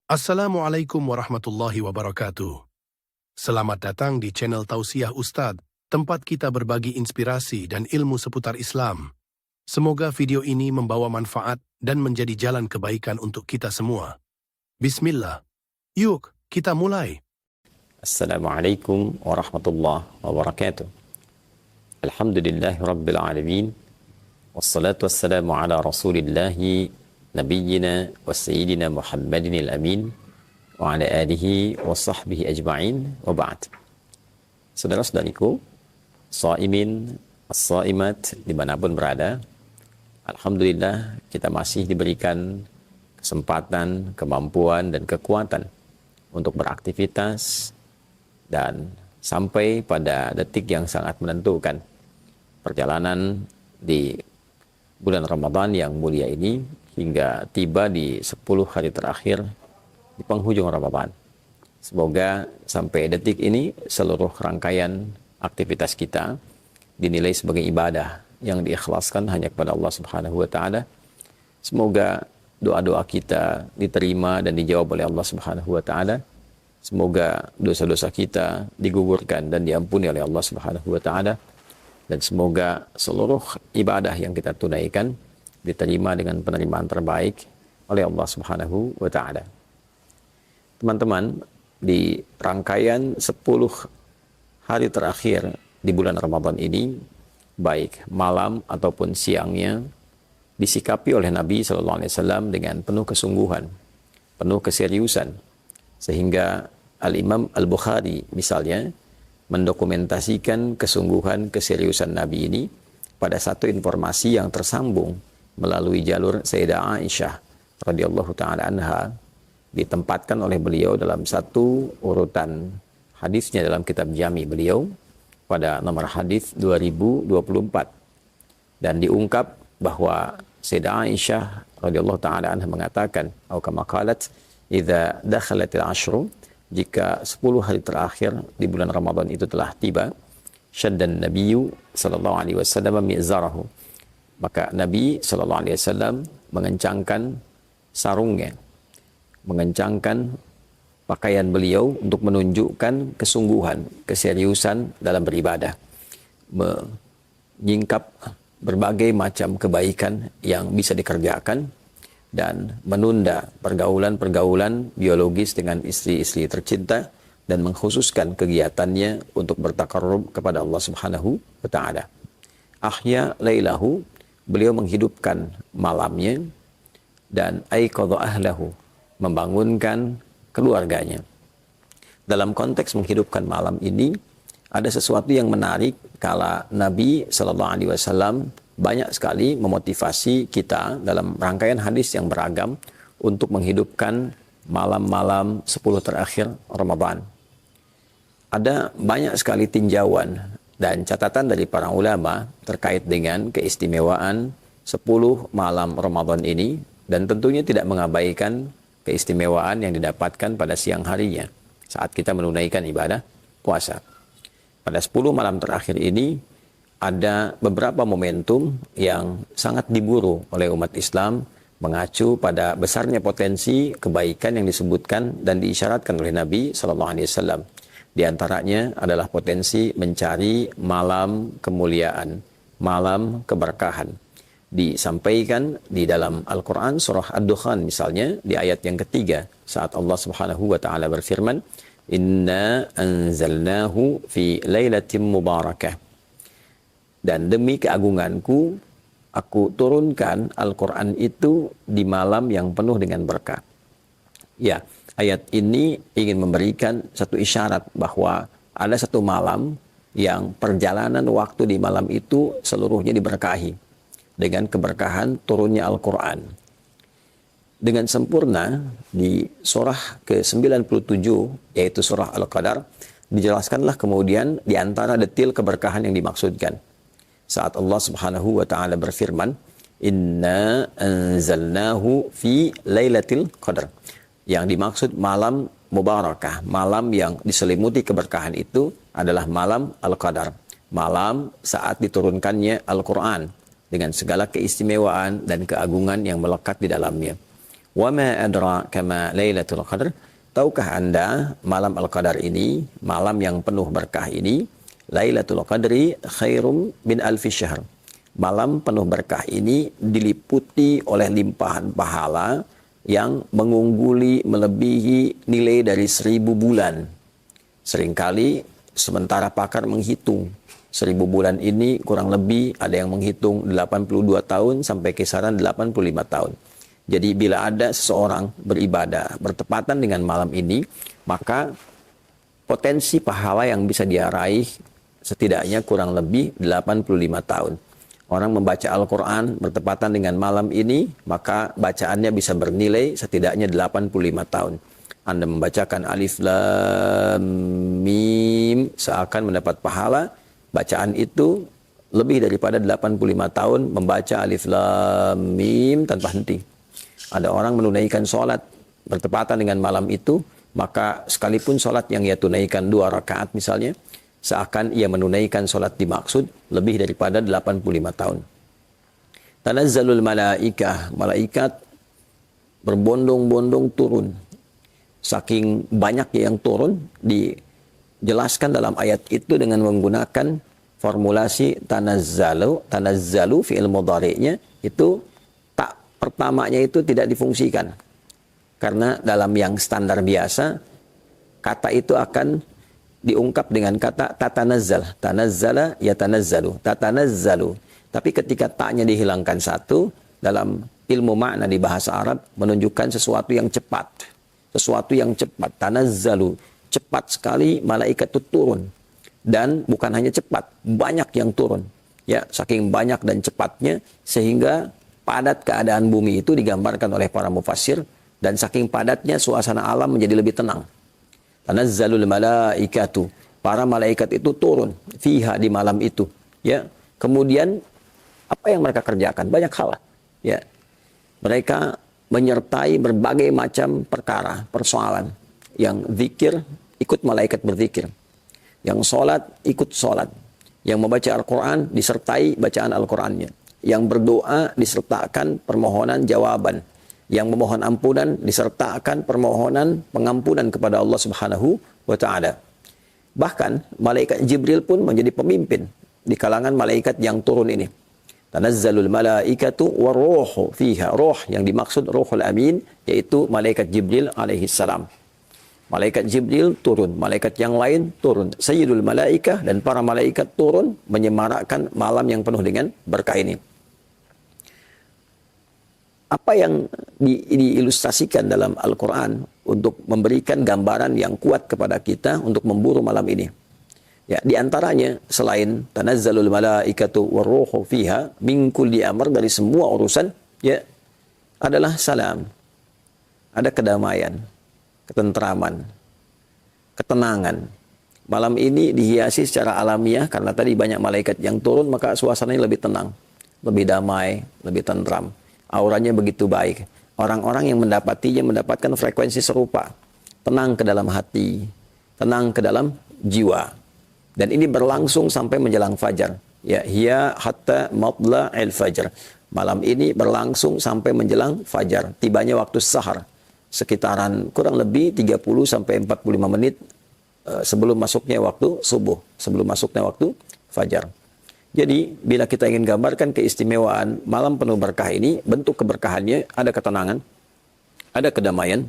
Assalamualaikum warahmatullahi wabarakatuh. Selamat datang di channel Tausiah Ustadz, tempat kita berbagi inspirasi dan ilmu seputar Islam. Semoga video ini membawa manfaat dan menjadi jalan kebaikan untuk kita semua. Bismillah. Yuk, kita mulai. Assalamualaikum warahmatullahi wabarakatuh. Alhamdulillahi rabbil alamin. Wassalatu wassalamu ala rasulillahi nabiyyina wa sayyidina Muhammadin al-amin wa ala alihi wa sahbihi ajma'in wa ba'd. Saudara-saudariku, shaimin, as-saimat dimanapun berada, alhamdulillah kita masih diberikan kesempatan, kemampuan dan kekuatan untuk beraktivitas dan sampai pada detik yang sangat menentukan perjalanan di bulan Ramadan yang mulia ini hingga tiba di 10 hari terakhir di penghujung Ramadan. Semoga sampai detik ini seluruh rangkaian aktivitas kita dinilai sebagai ibadah yang diikhlaskan hanya kepada Allah Subhanahu wa taala. Semoga doa-doa kita diterima dan dijawab oleh Allah Subhanahu wa taala. Semoga dosa-dosa kita digugurkan dan diampuni oleh Allah Subhanahu wa taala. Dan semoga seluruh ibadah yang kita tunaikan diterima dengan penerimaan terbaik oleh Allah Subhanahu wa taala. Teman-teman, di rangkaian 10 hari terakhir di bulan Ramadan ini, baik malam ataupun siangnya, disikapi oleh Nabi SAW dengan penuh kesungguhan, penuh keseriusan, sehingga Al-Imam Al-Bukhari misalnya mendokumentasikan kesungguhan keseriusan Nabi ini pada satu informasi yang tersambung melalui jalur Sayyidah Aisyah radhiyallahu taala anha, ditempatkan oleh beliau dalam satu urutan hadisnya dalam kitab Jami beliau pada nomor hadis 2024, dan diungkap bahwa Sayyidah Aisyah radhiyallahu taala anha mengatakan, atau kama qalat, idza dakhalatil ashru, jika 10 hari terakhir di bulan Ramadan itu telah tiba, syaddan nabiyyu sallallahu alaihi wasallam mi'zarahu, maka Nabi sallallahu alaihi wasallam mengencangkan sarungnya, mengencangkan pakaian beliau untuk menunjukkan kesungguhan, keseriusan dalam beribadah, menyingkap berbagai macam kebaikan yang bisa dikerjakan dan menunda pergaulan-pergaulan biologis dengan istri-istri tercinta dan mengkhususkan kegiatannya untuk bertakarrub kepada Allah Subhanahu wa taala. Ahya lailahu, beliau menghidupkan malamnya, dan aiqadha ahlahu, membangunkan keluarganya. Dalam konteks menghidupkan malam ini ada sesuatu yang menarik kala Nabi sallallahu alaihi wasallam banyak sekali memotivasi kita dalam rangkaian hadis yang beragam untuk menghidupkan malam-malam 10 terakhir Ramadan. Ada banyak sekali tinjauan dan catatan dari para ulama terkait dengan keistimewaan 10 malam Ramadan ini, dan tentunya tidak mengabaikan keistimewaan yang didapatkan pada siang harinya saat kita menunaikan ibadah puasa. Pada 10 malam terakhir ini ada beberapa momentum yang sangat diburu oleh umat Islam, mengacu pada besarnya potensi kebaikan yang disebutkan dan diisyaratkan oleh Nabi SAW. Di antaranya adalah potensi mencari malam kemuliaan, malam keberkahan. Disampaikan di dalam Al-Quran surah Ad-Dukhan misalnya di ayat yang ketiga, saat Allah Subhanahu wa taala berfirman, "Inna anzalnahu fi lailatin mubarakah." Dan demi keagunganku, aku turunkan Al-Quran itu di malam yang penuh dengan berkah. Ya, ayat ini ingin memberikan satu isyarat bahwa ada satu malam yang perjalanan waktu di malam itu seluruhnya diberkahi dengan keberkahan turunnya Al-Quran. Dengan sempurna di surah ke-97, yaitu surah Al-Qadar, dijelaskanlah kemudian di antara detil keberkahan yang dimaksudkan. Saat Allah Subhanahu wa taala berfirman, "Inna anzalnahu fi lailatul qadar." Yang dimaksud malam mubarakah, malam yang diselimuti keberkahan itu adalah malam Al-Qadar, malam saat diturunkannya Al-Qur'an dengan segala keistimewaan dan keagungan yang melekat di dalamnya. Wa ma adraka ma Lailatul Qadar? Tahukah Anda malam Al-Qadar ini, malam yang penuh berkah ini, Lailatul Qadri khairum min alfi syahr. Malam penuh berkah ini diliputi oleh limpahan pahala yang mengungguli, melebihi nilai dari 1000 bulan. Seringkali sementara pakar menghitung 1000 bulan ini kurang lebih ada yang menghitung 82 tahun sampai kisaran 85 tahun. Jadi bila ada seseorang beribadah bertepatan dengan malam ini, maka potensi pahala yang bisa dia raih setidaknya kurang lebih 85 tahun. Orang membaca Al-Quran bertepatan dengan malam ini, maka bacaannya bisa bernilai setidaknya 85 tahun. Anda membacakan Alif Lam Mim, seakan mendapat pahala. Bacaan itu lebih daripada 85 tahun membaca Alif Lam Mim tanpa henti. Ada orang menunaikan sholat bertepatan dengan malam itu, maka sekalipun sholat yang ia tunaikan 2 rakaat misalnya, seakan ia menunaikan sholat dimaksud lebih daripada 85 tahun. Tanazzalul malaikah, malaikat berbondong-bondong turun. Saking banyaknya yang turun, dijelaskan dalam ayat itu dengan menggunakan formulasi tanazzalu fi'il mudhari'nya itu pertamanya itu tidak difungsikan. Karena dalam yang standar biasa, kata itu akan diungkap dengan kata tatanazzal. Tanazzala yatanazzalu. Tatanazzalu. Tapi ketika taknya dihilangkan satu, dalam ilmu makna di bahasa Arab menunjukkan sesuatu yang cepat. Sesuatu yang cepat. Tanazzalu. Cepat sekali malaikat itu turun. Dan bukan hanya cepat, banyak yang turun. Ya, saking banyak dan cepatnya sehingga padat keadaan bumi itu digambarkan oleh para mufassir, dan saking padatnya suasana alam menjadi lebih tenang. Tanazzalul malaikatu, para malaikat itu turun fiha di malam itu, ya. Kemudian apa yang mereka kerjakan? Banyak hal, ya. Mereka menyertai berbagai macam perkara, persoalan. Yang zikir ikut malaikat berzikir. Yang sholat ikut sholat. Yang membaca Al-Quran disertai bacaan Al-Qurannya. Yang berdoa disertakan permohonan jawaban. Yang memohon ampunan disertakan permohonan pengampunan kepada Allah Subhanahu wa Ta'ala. Bahkan malaikat Jibril pun menjadi pemimpin di kalangan malaikat yang turun ini. Tanazzalul malaikatu waruhu fiha. Roh yang dimaksud Ruhul Amin, yaitu malaikat Jibril alaihi salam. Malaikat Jibril turun, malaikat yang lain turun. Sayyidul malaikah dan para malaikat turun menyemarakkan malam yang penuh dengan berkah ini. Apa yang diilustrasikan dalam Al-Quran untuk memberikan gambaran yang kuat kepada kita untuk memburu malam ini? Ya, di antaranya selain tanazzalul malaikatu waruhu fiha min kulli amr, dari semua urusan, ya, adalah salam. Ada kedamaian, ketentraman, ketenangan. Malam ini dihiasi secara alamiah karena tadi banyak malaikat yang turun, maka suasananya lebih tenang, lebih damai, lebih tentram. Auranya begitu baik. Orang-orang yang mendapatinya mendapatkan frekuensi serupa. Tenang ke dalam hati, tenang ke dalam jiwa. Dan ini berlangsung sampai menjelang fajar. Ya, hiya hatta matla'il fajr. Malam ini berlangsung sampai menjelang fajar. Tibanya waktu sahar. Sekitaran kurang lebih 30 sampai 45 menit sebelum masuknya waktu subuh, sebelum masuknya waktu fajar. Jadi, bila kita ingin gambarkan keistimewaan malam penuh berkah ini, bentuk keberkahannya ada ketenangan, ada kedamaian,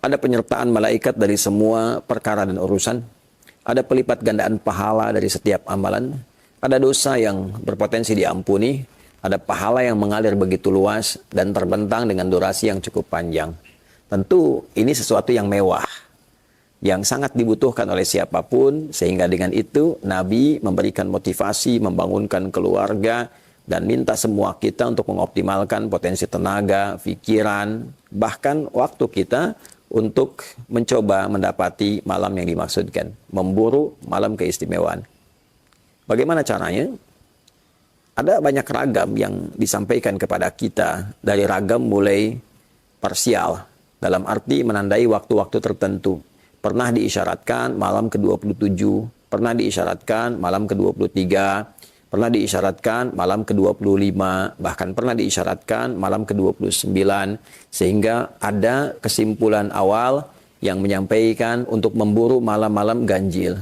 ada penyertaan malaikat dari semua perkara dan urusan, ada pelipat gandaan pahala dari setiap amalan, ada dosa yang berpotensi diampuni, ada pahala yang mengalir begitu luas dan terbentang dengan durasi yang cukup panjang. Tentu ini sesuatu yang mewah, yang sangat dibutuhkan oleh siapapun, sehingga dengan itu Nabi memberikan motivasi, membangunkan keluarga, dan minta semua kita untuk mengoptimalkan potensi tenaga, pikiran, bahkan waktu kita untuk mencoba mendapati malam yang dimaksudkan, memburu malam keistimewaan. Bagaimana caranya? Ada banyak ragam yang disampaikan kepada kita, dari ragam mulai parsial, dalam arti menandai waktu-waktu tertentu. Pernah diisyaratkan malam ke-27, pernah diisyaratkan malam ke-23, pernah diisyaratkan malam ke-25, bahkan pernah diisyaratkan malam ke-29, sehingga ada kesimpulan awal yang menyampaikan untuk memburu malam-malam ganjil.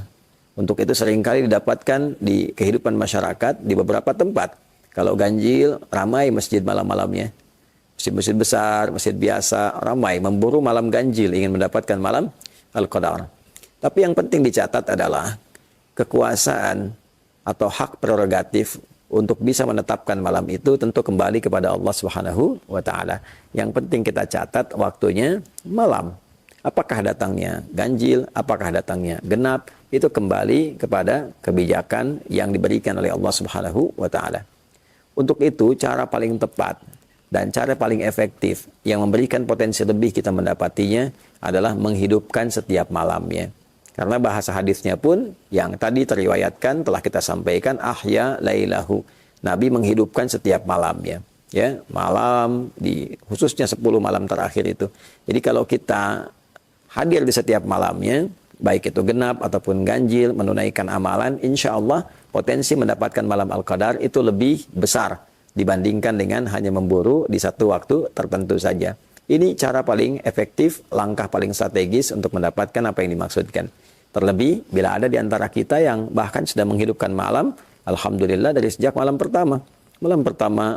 Untuk itu seringkali didapatkan di kehidupan masyarakat di beberapa tempat. Kalau ganjil, ramai masjid malam-malamnya. Masjid-masjid besar, masjid biasa, ramai memburu malam ganjil, ingin mendapatkan malam Al-Qadar. Tapi yang penting dicatat adalah kekuasaan atau hak prerogatif untuk bisa menetapkan malam itu tentu kembali kepada Allah Subhanahu wa taala. Yang penting kita catat waktunya malam. Apakah datangnya ganjil, apakah datangnya genap, itu kembali kepada kebijakan yang diberikan oleh Allah Subhanahu wa taala. Untuk itu, cara paling tepat dan cara paling efektif yang memberikan potensi lebih kita mendapatinya adalah menghidupkan setiap malamnya. Karena bahasa hadisnya pun yang tadi teriwayatkan telah kita sampaikan, ahya lailahu. Nabi menghidupkan setiap malamnya. Ya, malam di khususnya 10 malam terakhir itu. Jadi kalau kita hadir di setiap malamnya, baik itu genap ataupun ganjil, menunaikan amalan, insya Allah potensi mendapatkan malam Al-Qadar itu lebih besar dibandingkan dengan hanya memburu di satu waktu tertentu saja. Ini cara paling efektif, langkah paling strategis untuk mendapatkan apa yang dimaksudkan. Terlebih bila ada di antara kita yang bahkan sudah menghidupkan malam, alhamdulillah dari sejak malam pertama,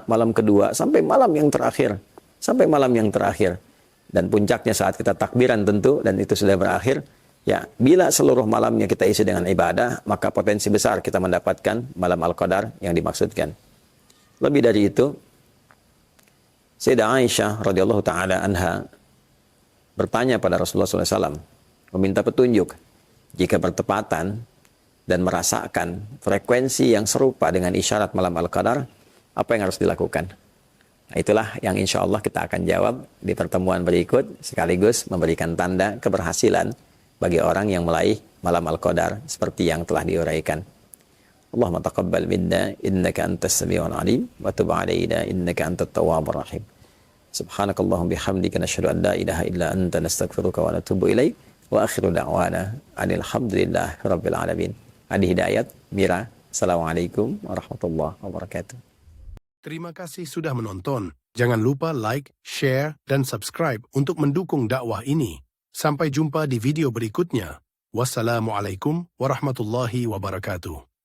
malam kedua, sampai malam yang terakhir. Dan puncaknya saat kita takbiran tentu, dan itu sudah berakhir. Ya, bila seluruh malamnya kita isi dengan ibadah, maka potensi besar kita mendapatkan malam Al-Qadar yang dimaksudkan. Lebih dari itu, Sayyidah Aisyah radhiyallahu taala anha bertanya pada Rasulullah SAW, meminta petunjuk jika bertepatan dan merasakan frekuensi yang serupa dengan isyarat malam Al-Qadar, apa yang harus dilakukan? Nah, itulah yang insya Allah kita akan jawab di pertemuan berikut, sekaligus memberikan tanda keberhasilan bagi orang yang meraih malam Al-Qadar seperti yang telah diuraikan. Allahumma taqabbal minna innaka antas samiul alim wa tub alaina innaka antat tawwabur rahim. Subhanakallahumma bihamdika nasyhadu an la ilaha illa anta nastaghfiruka wa natubu ilaik wa akhiru da'wana alhamdulillahi rabbil alamin. Adi Hidayat, Mira. Assalamualaikum warahmatullahi wabarakatuh. Terima kasih sudah menonton. Jangan lupa like, share, dan subscribe untuk mendukung dakwah ini. Sampai jumpa di video berikutnya. Wassalamualaikum warahmatullahi wabarakatuh.